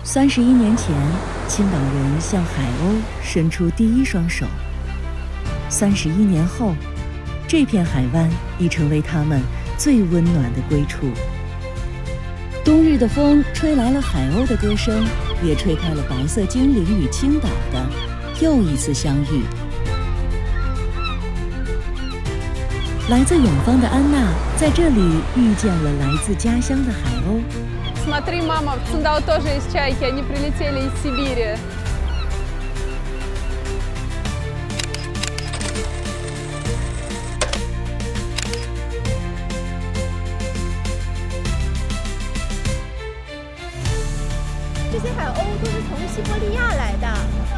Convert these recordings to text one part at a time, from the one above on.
31年前，青岛人向海鸥伸出第一双手。31年后，这片海湾已成为他们最温暖的归处。冬日的风吹来了海鸥的歌声，也吹开了白色精灵与青岛的又一次相遇。来自远方的安娜在这里遇见了来自家乡的海鸥。Смотри, мама, в Циндао тоже есть чайки, они прилетели из Сибири.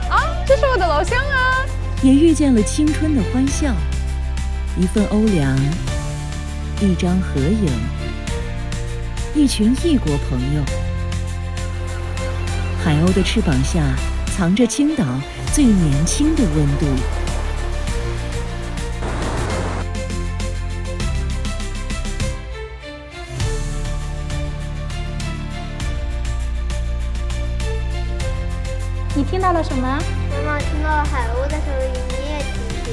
А, 这是我的老乡啊！也遇见了青春的欢笑，一份欧良，一张合影，一群异国朋友。海鸥的翅膀下藏着青岛最年轻的温度。你听到了什么？妈妈听到了海鸥的声音，你也听听。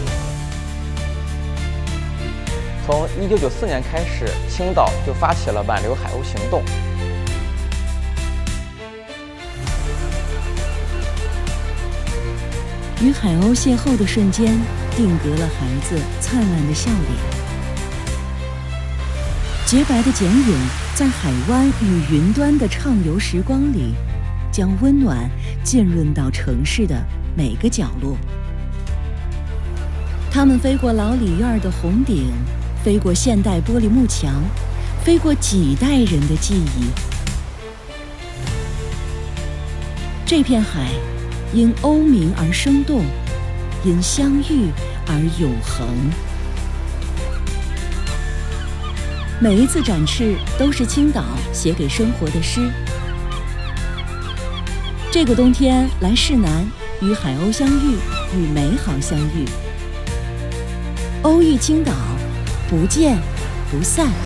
从1994年开始，青岛就发起了挽留海鸥行动。与海鸥邂逅的瞬间，定格了孩子灿烂的笑脸。洁白的剪影在海湾与云端的畅游时光里，将温暖浸润到城市的每个角落。它们飞过老李院的红顶，飞过现代玻璃幕墙，飞过几代人的记忆。这片海因鸥鸣而生动，因相遇而永恒。每一次展翅都是青岛写给生活的诗。这个冬天来市南，与海鸥相遇，与美好相遇。鸥遇青岛，不见不散。